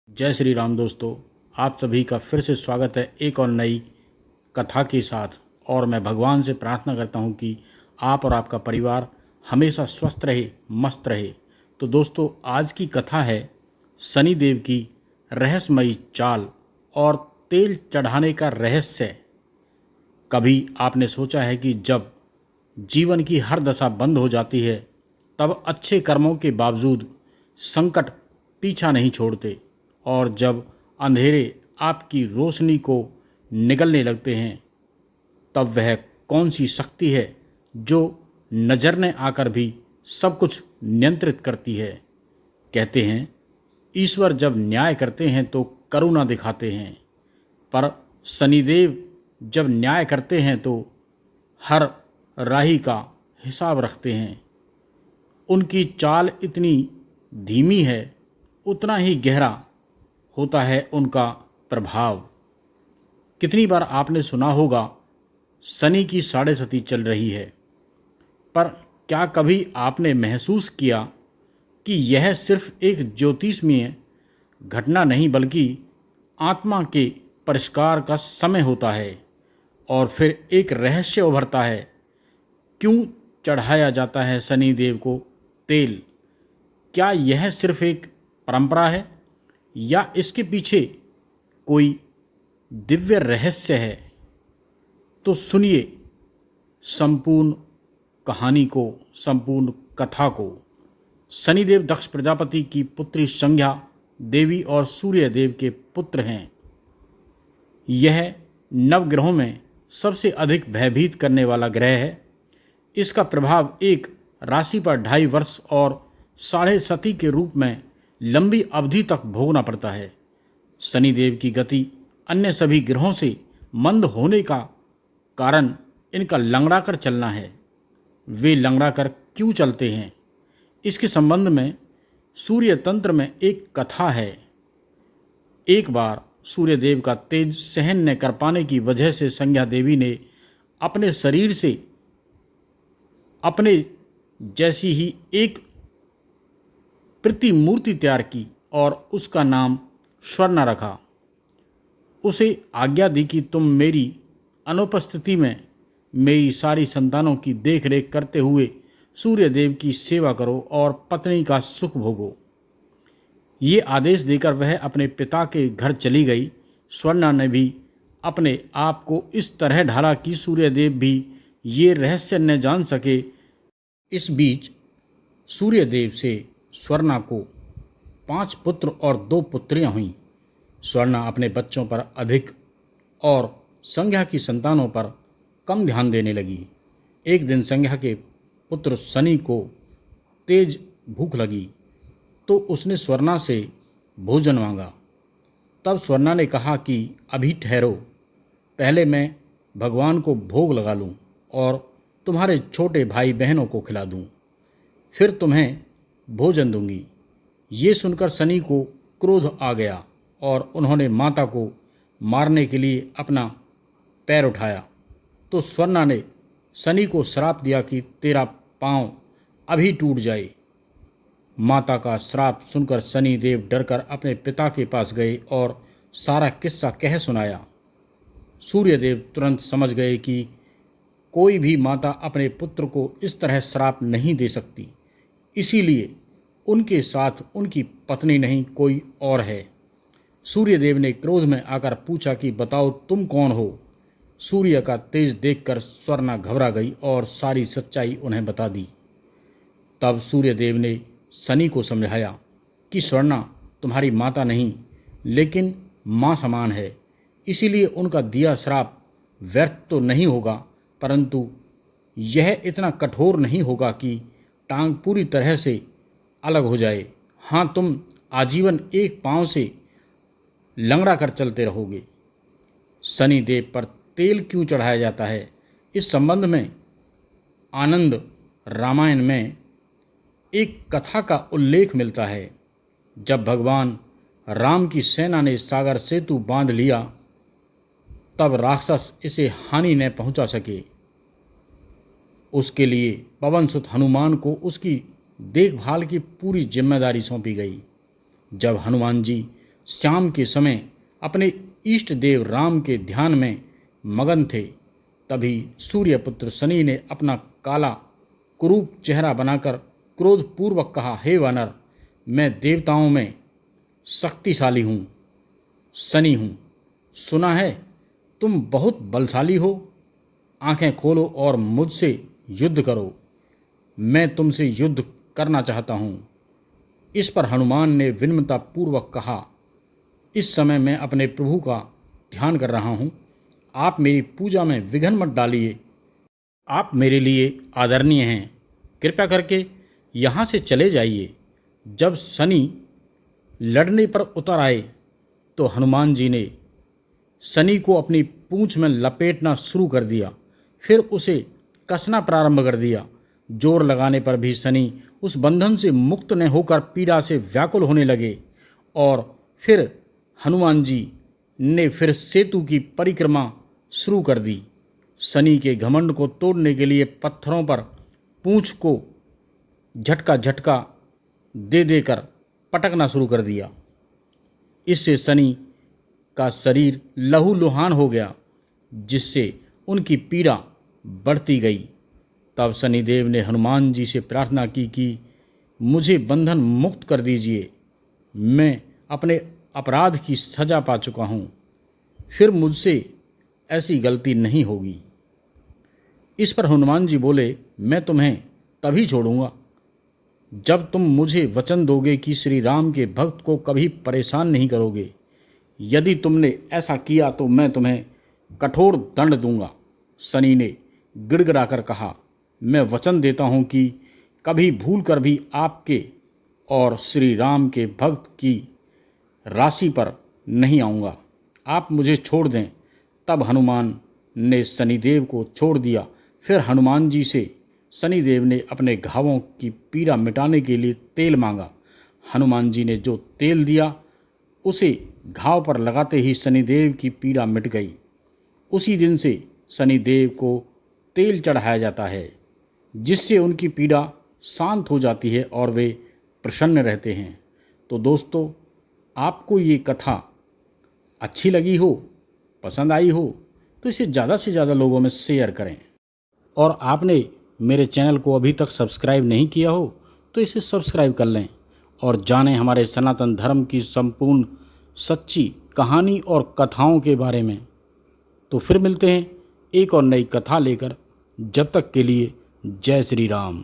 जय श्री राम दोस्तों। आप सभी का फिर से स्वागत है एक और नई कथा के साथ। और मैं भगवान से प्रार्थना करता हूं कि आप और आपका परिवार हमेशा स्वस्थ रहे, मस्त रहे। तो दोस्तों, आज की कथा है शनिदेव की रहस्यमयी चाल और तेल चढ़ाने का रहस्य। कभी आपने सोचा है कि जब जीवन की हर दशा बंद हो जाती है तब अच्छे कर्मों के बावजूद संकट पीछा नहीं छोड़ते, और जब अंधेरे आपकी रोशनी को निगलने लगते हैं तब वह कौन सी शक्ति है जो नजरने आकर भी सब कुछ नियंत्रित करती है। कहते हैं ईश्वर जब न्याय करते हैं तो करुणा दिखाते हैं, पर शनिदेव जब न्याय करते हैं तो हर राही का हिसाब रखते हैं। उनकी चाल इतनी धीमी है, उतना ही गहरा होता है उनका प्रभाव। कितनी बार आपने सुना होगा शनि की साढ़े सती चल रही है, पर क्या कभी आपने महसूस किया कि यह सिर्फ एक ज्योतिषीय घटना नहीं बल्कि आत्मा के परिष्कार का समय होता है। और फिर एक रहस्य उभरता है, क्यों चढ़ाया जाता है शनिदेव को तेल? क्या यह सिर्फ एक परंपरा है या इसके पीछे कोई दिव्य रहस्य है? तो सुनिए संपूर्ण कहानी को, संपूर्ण कथा को। शनिदेव दक्ष प्रजापति की पुत्री संज्ञा देवी और सूर्य देव के पुत्र हैं। यह नवग्रहों में सबसे अधिक भयभीत करने वाला ग्रह है। इसका प्रभाव एक राशि पर 2.5 वर्ष और साढ़े सती के रूप में लंबी अवधि तक भोगना पड़ता है। शनिदेव की गति अन्य सभी ग्रहों से मंद होने का कारण इनका लंगड़ा कर चलना है। वे लंगड़ा कर क्यों चलते हैं, इसके संबंध में सूर्य तंत्र में एक कथा है। एक बार सूर्यदेव का तेज सहन न कर पाने की वजह से संज्ञा देवी ने अपने शरीर से अपने जैसी ही एक प्रतिमूर्ति तैयार की और उसका नाम स्वर्णा रखा। उसे आज्ञा दी कि तुम मेरी अनुपस्थिति में मेरी सारी संतानों की देख रेख करते हुए सूर्यदेव की सेवा करो और पत्नी का सुख भोगो। ये आदेश देकर वह अपने पिता के घर चली गई। स्वर्णा ने भी अपने आप को इस तरह ढाला कि सूर्यदेव भी ये रहस्य न जान सके। इस बीच सूर्यदेव से स्वर्णा को 5 पुत्र और 2 पुत्रियां हुईं। स्वर्णा अपने बच्चों पर अधिक और संज्ञा की संतानों पर कम ध्यान देने लगी। एक दिन संज्ञा के पुत्र शनि को तेज भूख लगी तो उसने स्वर्णा से भोजन मांगा। तब स्वर्णा ने कहा कि अभी ठहरो, पहले मैं भगवान को भोग लगा लूं और तुम्हारे छोटे भाई बहनों को खिला दूं, फिर तुम्हें भोजन दूंगी। ये सुनकर शनि को क्रोध आ गया और उन्होंने माता को मारने के लिए अपना पैर उठाया। तो स्वर्णा ने शनि को श्राप दिया कि तेरा पांव अभी टूट जाए। माता का श्राप सुनकर शनि देव डरकर अपने पिता के पास गए और सारा किस्सा कह सुनाया। सूर्यदेव तुरंत समझ गए कि कोई भी माता अपने पुत्र को इस तरह श्राप नहीं दे सकती, इसीलिए उनके साथ उनकी पत्नी नहीं कोई और है। सूर्यदेव ने क्रोध में आकर पूछा कि बताओ तुम कौन हो? सूर्य का तेज देखकर स्वर्णा घबरा गई और सारी सच्चाई उन्हें बता दी। तब सूर्यदेव ने शनि को समझाया कि स्वर्णा तुम्हारी माता नहीं लेकिन माँ समान है, इसीलिए उनका दिया श्राप व्यर्थ तो नहीं होगा, परंतु यह इतना कठोर नहीं होगा कि टांग पूरी तरह से अलग हो जाए। हाँ, तुम आजीवन एक पांव से लंगड़ा कर चलते रहोगे। शनिदेव पर तेल क्यों चढ़ाया जाता है, इस संबंध में आनंद रामायण में एक कथा का उल्लेख मिलता है। जब भगवान राम की सेना ने सागर सेतु बांध लिया तब राक्षस इसे हानि न पहुंचा सके। उसके लिए पवन सुत हनुमान को उसकी देखभाल की पूरी जिम्मेदारी सौंपी गई। जब हनुमान जी शाम के समय अपने इष्ट देव राम के ध्यान में मगन थे, तभी सूर्यपुत्र शनि ने अपना काला कुरूप चेहरा बनाकर क्रोधपूर्वक कहा, हे वानर, मैं देवताओं में शक्तिशाली हूँ, शनि हूँ। सुना है तुम बहुत बलशाली हो। आंखें खोलो और मुझसे युद्ध करो। मैं तुमसे युद्ध करना चाहता हूँ। इस पर हनुमान ने विनम्रतापूर्वक कहा, इस समय मैं अपने प्रभु का ध्यान कर रहा हूँ। आप मेरी पूजा में विघ्न मत डालिए। आप मेरे लिए आदरणीय हैं। कृपया करके यहाँ से चले जाइए। जब शनि लड़ने पर उतर आए तो हनुमान जी ने शनि को अपनी पूंछ में लपेटना शुरू कर दिया, फिर उसे कसना प्रारंभ कर दिया। जोर लगाने पर भी शनि उस बंधन से मुक्त न होकर पीड़ा से व्याकुल होने लगे और फिर हनुमान जी ने फिर सेतु की परिक्रमा शुरू कर दी। शनि के घमंड को तोड़ने के लिए पत्थरों पर पूंछ को झटका झटका दे देकर पटकना शुरू कर दिया। इससे शनि का शरीर लहूलुहान हो गया, जिससे उनकी पीड़ा बढ़ती गई। तब शनिदेव ने हनुमान जी से प्रार्थना की कि मुझे बंधन मुक्त कर दीजिए। मैं अपने अपराध की सजा पा चुका हूँ, फिर मुझसे ऐसी गलती नहीं होगी। इस पर हनुमान जी बोले, मैं तुम्हें तभी छोड़ूंगा जब तुम मुझे वचन दोगे कि श्री राम के भक्त को कभी परेशान नहीं करोगे। यदि तुमने ऐसा किया तो मैं तुम्हें कठोर दंड दूंगा। शनि ने गिड़गिड़ाकर कहा, मैं वचन देता हूँ कि कभी भूल कर भी आपके और श्री राम के भक्त की राशि पर नहीं आऊँगा। आप मुझे छोड़ दें। तब हनुमान ने शनिदेव को छोड़ दिया। फिर हनुमान जी से शनिदेव ने अपने घावों की पीड़ा मिटाने के लिए तेल मांगा। हनुमान जी ने जो तेल दिया उसे घाव पर लगाते ही शनिदेव की पीड़ा मिट गई। उसी दिन से शनिदेव को तेल चढ़ाया जाता है, जिससे उनकी पीड़ा शांत हो जाती है और वे प्रसन्न रहते हैं। तो दोस्तों, आपको ये कथा अच्छी लगी हो, पसंद आई हो, तो इसे ज़्यादा से ज़्यादा लोगों में शेयर करें। और आपने मेरे चैनल को अभी तक सब्सक्राइब नहीं किया हो तो इसे सब्सक्राइब कर लें और जानें हमारे सनातन धर्म की संपूर्ण सच्ची कहानी और कथाओं के बारे में। तो फिर मिलते हैं एक और नई कथा लेकर। जब तक के लिए जय श्री राम।